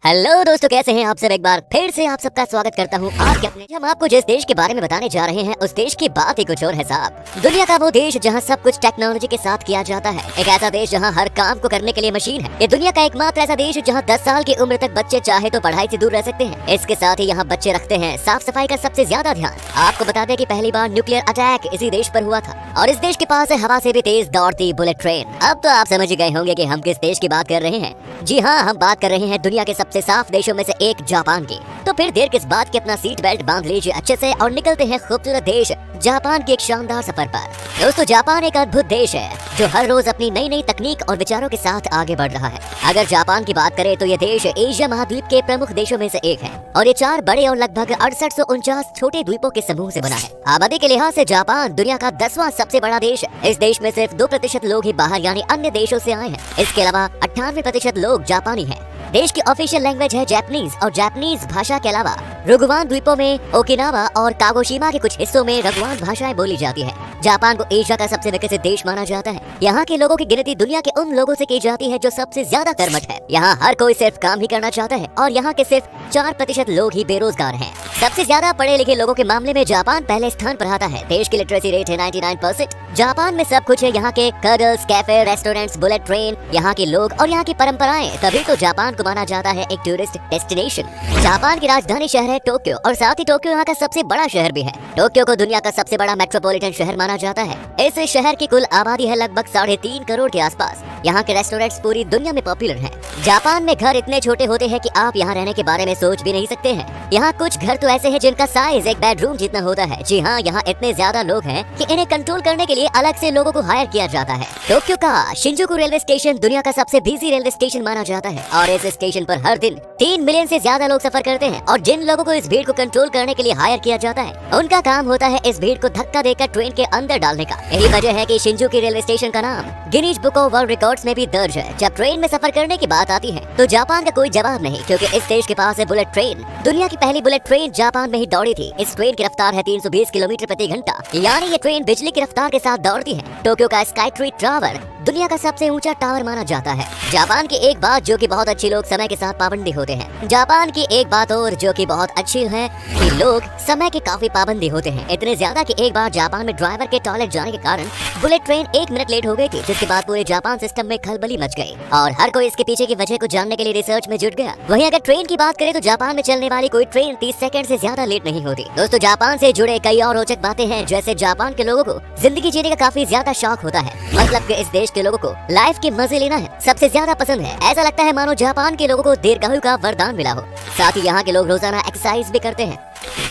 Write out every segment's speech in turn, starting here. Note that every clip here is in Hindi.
हेलो दोस्तों, कैसे हैं आप सब। एक बार फिर से आप सबका स्वागत करता हूं आज के अपने। हम आपको जिस देश के बारे में बताने जा रहे हैं उस देश की बात ही कुछ और है साहब। दुनिया का वो देश जहां सब कुछ टेक्नोलॉजी के साथ किया जाता है। एक ऐसा देश जहां हर काम को करने के लिए मशीन है। ये दुनिया का एकमात्र ऐसा देश जहां 10 साल की उम्र तक बच्चे चाहे तो पढ़ाई से दूर रह सकते हैं। इसके साथ ही यहाँ बच्चे रखते हैं साफ सफाई का सबसे ज्यादा ध्यान। आपको बता दें कि पहली बार न्यूक्लियर अटैक इसी देश पर हुआ था और इस देश के पास है हवा से भी तेज दौड़ती बुलेट ट्रेन। अब तो आप समझ गए होंगे कि हम किस देश की बात कर रहे हैं। जी हाँ, हम बात कर रहे हैं दुनिया के सबसे साफ देशों में से एक जापान की। तो फिर देर किस बात की, अपना सीट बेल्ट बांध लीजिए अच्छे से और निकलते हैं खूबसूरत देश जापान के एक शानदार सफर पर। दोस्तों, जापान एक अद्भुत देश है जो हर रोज अपनी नई नई तकनीक और विचारों के साथ आगे बढ़ रहा है। अगर जापान की बात करें तो ये देश एशिया महाद्वीप के प्रमुख देशों में से एक है और ये 4 बड़े और लगभग 6849 छोटे द्वीपों के समूह से बना है। आबादी के लिहाज से जापान दुनिया का 10वां सबसे बड़ा देश है। इस देश में सिर्फ 2% लोग ही बाहर यानी अन्य देशों से आए हैं। इसके अलावा 98% लोग जापानी हैं। देश की ऑफिशियल लैंग्वेज है जापानीज और जापानीज भाषा के अलावा रोगुवान द्वीपों में ओकिनावा और कागोशिमा के कुछ हिस्सों में रगुवान भाषाएं बोली जाती है। जापान को एशिया का सबसे विकसित देश माना जाता है। यहाँ के लोगों की गिनती दुनिया के उन लोगों से की जाती है जो सबसे ज्यादा कर्मठ है। यहाँ हर कोई सिर्फ काम ही करना चाहता है और यहाँ के सिर्फ 4% लोग ही बेरोजगार हैं। सबसे ज्यादा पढ़े लिखे लोगों के मामले में जापान पहले स्थान पर आता है। देश की लिटरेसी रेट है 99%। जापान में सब कुछ है। यहाँ के कर्डल्स, कैफे, रेस्टोरेंट्स, बुलेट ट्रेन, यहाँ के लोग और यहाँ की परंपराएं, तभी तो जापान को माना जाता है एक टूरिस्ट डेस्टिनेशन। जापान की राजधानी शहर है टोक्यो और साथ ही टोक्यो यहाँ का सबसे बड़ा शहर भी है। टोक्यो को दुनिया का सबसे बड़ा मेट्रोपॉलिटन शहर माना जाता है। इस शहर की कुल आबादी है लगभग 3.5 करोड़ के आसपास। यहाँ के रेस्टोरेंट्स पूरी दुनिया में पॉपुलर हैं। जापान में घर इतने छोटे होते हैं कि आप यहाँ रहने के बारे में सोच भी नहीं सकते हैं। यहाँ कुछ घर तो ऐसे हैं जिनका साइज एक बेडरूम जितना होता है। जी हाँ, यहाँ इतने ज्यादा लोग हैं कि इन्हें कंट्रोल करने के लिए अलग से लोगों को हायर किया जाता है। टोक्यो का शिंजुकू रेलवे स्टेशन दुनिया का सबसे बिजी रेलवे स्टेशन माना जाता है और इस स्टेशन पर हर दिन 3 मिलियन से ज्यादा लोग सफर करते हैं। और जिन लोगों को इस भीड़ को कंट्रोल करने के लिए हायर किया जाता है उनका काम होता है इस भीड़ को धक्का देकर ट्रेन के अंदर डालने का। यही वजह है कि शिंजुकू रेलवे स्टेशन का नाम Guinness book of world records में भी दर्ज है। जब ट्रेन में सफर करने की बात आती है तो जापान का कोई जवाब नहीं, क्योंकि इस देश के पास है बुलेट ट्रेन। दुनिया की पहली बुलेट ट्रेन जापान में ही दौड़ी थी। इस ट्रेन की रफ्तार है 320 किलोमीटर प्रति घंटा, यानी ये ट्रेन बिजली की रफ्तार के साथ दौड़ती है। टोक्यो का स्काई ट्री टावर दुनिया का सबसे ऊंचा टावर माना जाता है। जापान की एक बात जो कि बहुत अच्छी, लोग समय के साथ पाबंदी होते हैं। जापान की एक बात और जो कि बहुत अच्छी है कि लोग समय के काफी पाबंदी होते हैं। इतने ज्यादा कि एक बार जापान में ड्राइवर के टॉयलेट जाने के कारण बुलेट ट्रेन 1 मिनट लेट हो गई थी, जिसके बाद पूरे जापान सिस्टम में खलबली मच गई और हर कोई इसके पीछे की वजह को जानने के लिए रिसर्च में जुट गया। वहीं अगर ट्रेन की बात करें तो जापान में चलने वाली कोई ट्रेन 30 सेकंड से ज्यादा लेट नहीं होती। दोस्तों, जापान से जुड़े कई और रोचक बातें हैं, जैसे जापान के लोगों को जिंदगी जीने का काफी ज्यादा शौक होता है। मतलब कि इस देश के लोगों को लाइफ के मजे लेना है सबसे ज्यादा पसंद है। ऐसा लगता है मानो जापान के लोगों को दीर्घायु का वरदान मिला हो। साथ ही यहाँ के लोग रोजाना एक्सरसाइज भी करते हैं,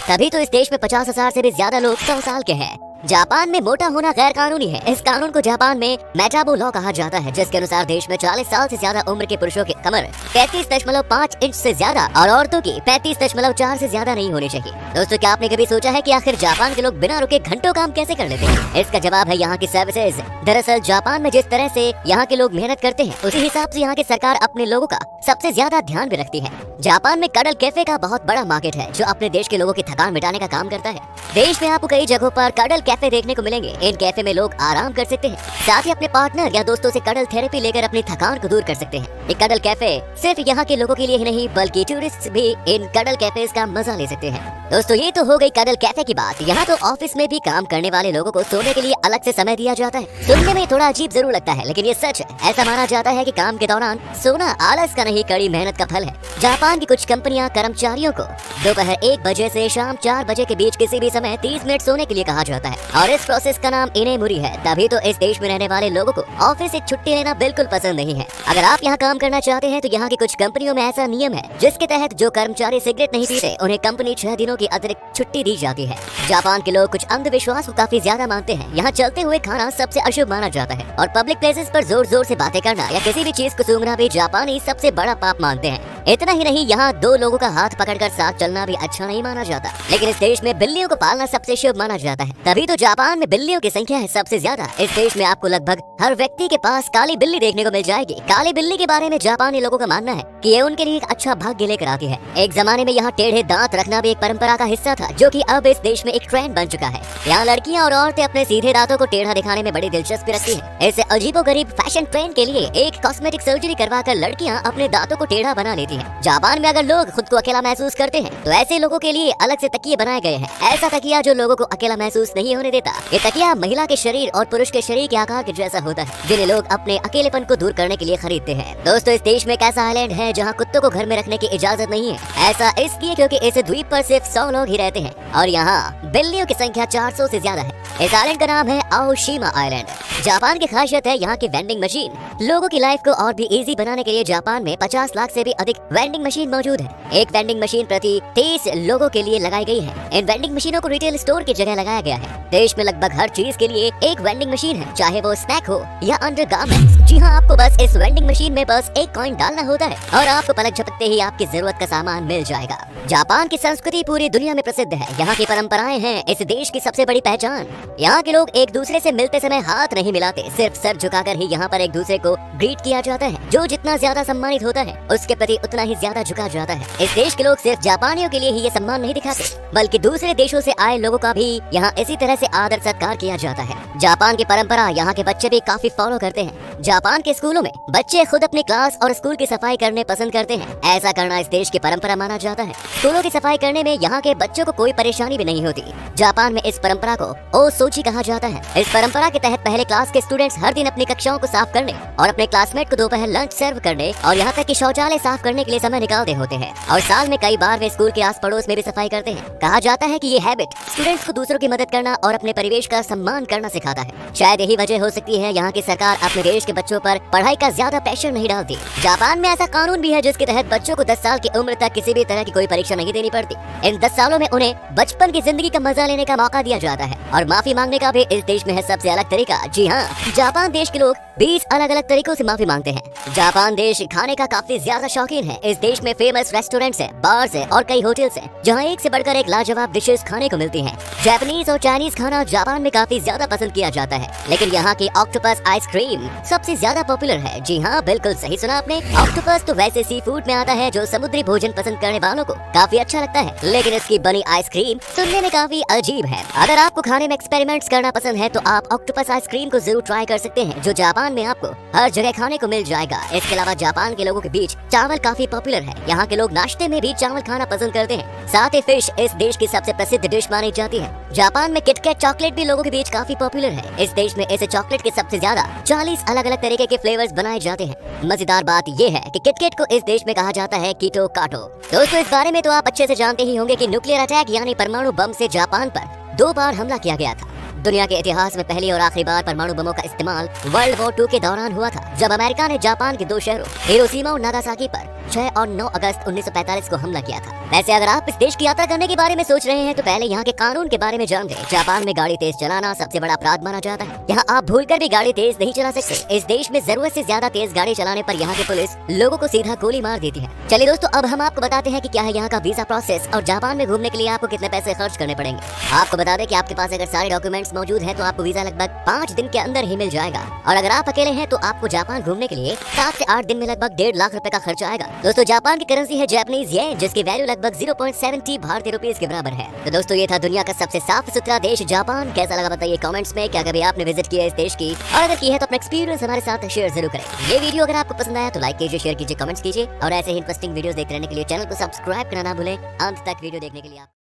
तभी तो इस देश में 50,000 से भी ज्यादा लोग 100 साल के हैं। जापान में मोटा होना गैर कानूनी है। इस कानून को जापान में मेटाबो लॉ कहा जाता है, जिसके अनुसार देश में 40 साल से ज्यादा उम्र के पुरुषों की कमर 33.5 इंच से ज्यादा और औरतों की 35.4 से ज्यादा नहीं होनी चाहिए। दोस्तों, क्या आपने कभी सोचा है कि आखिर जापान के लोग बिना रुके घंटों काम कैसे कर लेते हैं? इसका जवाब है यहाँ की सर्विसेज। दरअसल जापान में जिस तरह से यहाँ के लोग मेहनत करते हैं, उसी हिसाब से यहाँ की सरकार अपने लोगों का सबसे ज्यादा ध्यान भी रखती है। जापान में कडल कैफे का बहुत बड़ा मार्केट है जो अपने देश के लोगों की थकान मिटाने का काम करता है। देश में आपको कई जगहों पर कडल कैफे देखने को मिलेंगे। इन कैफे में लोग आराम कर सकते हैं, साथ ही अपने पार्टनर या दोस्तों से कडल थेरेपी लेकर अपनी थकान को दूर कर सकते हैं। ये कडल कैफे सिर्फ यहाँ के लोगों के लिए ही नहीं बल्कि टूरिस्ट भी इन कडल कैफे का मजा ले सकते हैं। दोस्तों, ये तो हो गई कडल कैफे की बात। यहाँ तो ऑफिस में भी काम करने वाले लोगों को सोने के लिए अलग से समय दिया जाता है। सुनने में थोड़ा अजीब जरूर लगता है, लेकिन ये सच है। ऐसा माना जाता है कि काम के दौरान सोना आलस का नहीं, कड़ी मेहनत का फल है। जापान की कुछ कंपनियां कर्मचारियों को दोपहर 1 बजे से शाम 4 बजे के बीच किसी भी समय 30 मिनट सोने के लिए कहा जाता है और इस प्रोसेस का नाम इनेमुरी है। तभी तो इस देश में रहने वाले लोगों को ऑफिस से छुट्टी लेना बिल्कुल पसंद नहीं है। अगर आप यहाँ काम करना चाहते हैं तो यहाँ की कुछ कंपनियों में ऐसा नियम है जिसके तहत जो कर्मचारी सिगरेट नहीं पीते उन्हें कंपनी 6 दिनों की अतिरिक्त छुट्टी दी जाती है। जापान के लोग कुछ अंधविश्वास को काफी ज्यादा मानते हैं। यहाँ चलते हुए खाना सबसे अशुभ माना जाता है और पब्लिक प्लेसेस पर जोर जोर से बातें करना या किसी भी चीज को सूंघना भी जापानी सबसे बड़ा पाप मानते हैं। इतना ही नहीं, यहाँ 2 लोगों का हाथ पकड़कर साथ चलना भी अच्छा नहीं माना जाता। लेकिन इस देश में बिल्लियों को पालना सबसे शुभ माना जाता है, तभी तो जापान में बिल्लियों की संख्या है सबसे ज्यादा। इस देश में आपको लगभग हर व्यक्ति के पास काली बिल्ली देखने को मिल जाएगी। काली बिल्ली के बारे में जापानी लोगों का मानना है कि ये उनके लिए एक अच्छा भाग्य लेकर आती है। एक जमाने में यहाँ टेढ़े दांत रखना भी एक परंपरा का हिस्सा था, जो कि अब इस देश में एक ट्रेंड बन चुका है। यहाँ लड़कियाँ और औरतें अपने सीधे दांतों को टेढ़ा दिखाने में बड़ी दिलचस्पी रखती हैं। ऐसे अजीबोगरीब फैशन ट्रेंड के लिए एक कॉस्मेटिक सर्जरी करवाकर लड़कियाँ अपने दांतों को टेढ़ा बना लेती देती है। जापान में अगर लोग खुद को अकेला महसूस करते हैं तो ऐसे लोगों के लिए अलग से तकिए बनाए गए हैं। ऐसा तकिया जो लोगों को अकेला महसूस नहीं होने देता। ये तकिया महिला के शरीर और पुरुष के शरीर के आकार के जैसा होता है, जिन्हें लोग अपने अकेलेपन को दूर करने के लिए खरीदते हैं। दोस्तों, इस देश में एक ऐसा आइलैंड है जहाँ कुत्तों को घर में रखने की इजाजत नहीं है। ऐसा इसलिए क्योंकि इस द्वीप पर सिर्फ 100 लोग ही रहते हैं और यहाँ बिल्लियों की संख्या 400 से ज्यादा है। इस आइलैंड का नाम है आओशिमा आइलैंड। जापान की खासियत है यहाँ की वेंडिंग मशीन। लोगों की लाइफ को और भी इजी बनाने के लिए जापान में 50 लाख से भी अधिक वेंडिंग मशीन मौजूद है। एक वेंडिंग मशीन प्रति 30 लोगों के लिए लगाई गई है। इन वेंडिंग मशीनों को रिटेल स्टोर की जगह लगाया गया है। देश में लगभग हर चीज के लिए एक वेंडिंग मशीन है, चाहे वो स्नैक हो या अंडरगारमेंट्स। जी हाँ, आपको बस इस वेंडिंग मशीन में बस एक कॉइन डालना होता है और आपको पलक झपकते ही आपकी जरूरत का सामान मिल जाएगा। जापान की संस्कृति पूरी दुनिया में प्रसिद्ध है। यहाँ की परंपराएं हैं इस देश की सबसे बड़ी पहचान। यहाँ के लोग एक दूसरे से मिलते समय हाथ नहीं मिलाते, सिर्फ सर झुकाकर ही यहाँ पर एक दूसरे को ग्रीट किया जाता है। जो जितना ज्यादा सम्मानित होता है उसके प्रति उतना ही ज्यादा झुका जाता है। इस देश के लोग सिर्फ जापानियों के लिए ही ये सम्मान नहीं दिखाते, बल्कि दूसरे देशों से आए लोगों का भी यहाँ इसी तरह से आदर सत्कार किया जाता है। जापान की परंपरा यहाँ के बच्चे भी काफी फॉलो करते हैं। जापान के स्कूलों में बच्चे खुद अपनी क्लास और स्कूल की सफाई करने पसंद करते हैं। ऐसा करना इस देश की परंपरा माना जाता है। स्कूलों की सफाई करने में यहाँ के बच्चों को कोई परेशानी भी नहीं होती। जापान में इस परंपरा को ओसोची कहा जाता है। इस परंपरा के तहत पहले क्लास के स्टूडेंट्स हर दिन अपनी कक्षाओं को साफ करने और अपने क्लासमेट को दोपहर लंच सर्व करने और यहाँ तक कि शौचालय साफ करने के लिए समय निकालते होते हैं। और साल में कई बार वे स्कूल के आस पड़ोस में भी सफाई करते हैं। कहा जाता है कि ये हैबिट स्टूडेंट्स को दूसरों की मदद करना और अपने परिवेश का सम्मान करना सिखाता है। शायद यही वजह हो सकती है यहाँ की सरकार अपने देश के बच्चों पर पढ़ाई का ज्यादा प्रेशर नहीं डालती। जापान में ऐसा कानून भी है जिसके तहत बच्चों को 10 साल की उम्र तक किसी भी तरह की कोई परीक्षा नहीं देनी पड़ती। इन 10 सालों में उन्हें बचपन की जिंदगी का मजा लेने का मौका दिया जाता है और माफी मांगने का भी इस देश में है सबसे अलग तरीका। जी हाँ, जापान देश के लोग 20 अलग अलग तरीकों से माफी मांगते हैं। जापान देश खाने का काफी ज्यादा शौकीन है। इस देश में फेमस रेस्टोरेंट्स है, बार्स है और कई होटल्स हैं जहाँ एक से बढ़कर एक लाजवाब डिशेस खाने को मिलती हैं। जापानीज और चाइनीज खाना जापान में काफी ज्यादा पसंद किया जाता है, लेकिन यहाँ की ऑक्टोपस आइसक्रीम सबसे ज्यादा पॉपुलर है। जी हाँ, बिल्कुल सही सुना आपने। ऑक्टोपस तो वैसे सी फूड में आता है जो समुद्री भोजन पसंद करने वालों को काफी अच्छा लगता है, लेकिन इसकी बनी आइसक्रीम सुनने में काफी अजीब है। अगर आपको खाने में एक्सपेरिमेंट्स करना पसंद है तो आप ऑक्टोपस आइसक्रीम को जरूर ट्राई कर सकते हैं, जो जापान में आपको हर जगह खाने को मिल जाएगा। इसके अलावा जापान के लोगों के बीच चावल काफी पॉपुलर है। यहाँ के लोग नाश्ते में भी चावल खाना पसंद करते हैं। साथ ही फिश इस देश की सबसे प्रसिद्ध डिश मानी जाती है। जापान में किटकैट चॉकलेट भी लोगों के बीच काफी पॉपुलर है। इस देश में इस चॉकलेट के सबसे ज्यादा 40 अलग अलग तरीके के फ्लेवर्स बनाए जाते हैं। मजेदार बात ये है कि किटकैट को इस देश में कहा जाता है कीटो काटो। दोस्तों, इस बारे में तो आप अच्छे से जानते ही होंगे कि न्यूक्लियर अटैक यानी परमाणु बम से जापान पर 2 बार हमला किया गया था। दुनिया के इतिहास में पहली और आखिरी बार परमाणु बमों का इस्तेमाल वर्ल्ड वॉर 2 के दौरान हुआ था, जब अमेरिका ने जापान के 2 शहरों हिरोशिमा और नागासाकी पर 6 और 9 अगस्त 1945 को हमला किया था। वैसे अगर आप इस देश की यात्रा करने के बारे में सोच रहे हैं तो पहले यहाँ के कानून के बारे में जान लें। जापान में गाड़ी तेज चलाना सबसे बड़ा अपराध माना जाता है। यहाँ आप भूलकर भी गाड़ी तेज नहीं चला सकते। इस देश में जरूरत से ज्यादा तेज गाड़ी चलाने पर यहाँ की पुलिस लोगों को सीधा गोली मार देती है। चलिए दोस्तों, अब हम आपको बताते हैं कि क्या है यहाँ का वीजा प्रोसेस और जापान में घूमने के लिए आपको कितने पैसे खर्च करने पड़ेंगे। आपको बता दें कि आपके पास अगर सारे डॉक्यूमेंट्स मौजूद है तो आपको वीजा लगभग 5 दिन के अंदर ही मिल जाएगा, और अगर आप अकेले हैं तो आपको जापान घूमने के लिए 7 से 8 दिन में लगभग 1.5 लाख रुपए का खर्चा आएगा। दोस्तों, जापान की करेंसी है जापानीज येन, जिसकी वैल्यू लगभग 0.70 भारतीय रुपीस के बराबर है। तो दोस्तों, ये था दुनिया का सबसे साफ सुथरा देश जापान। कैसा लगा बताइए कमेंट्स में। क्या कभी आपने विजिट किया इस देश की, और अगर की है तो अपना एक्सपीरियंस हमारे साथ शेयर जरूर करें। ये वीडियो अगर आपको पसंद आया तो लाइक कीजिए, शेयर कीजिए, कमेंट्स कीजिए, और ऐसे ही इंटरेस्टिंग वीडियोस देखते रहने के लिए चैनल को सब्सक्राइब करना ना भूलें। अंत तक वीडियो देखने के लिए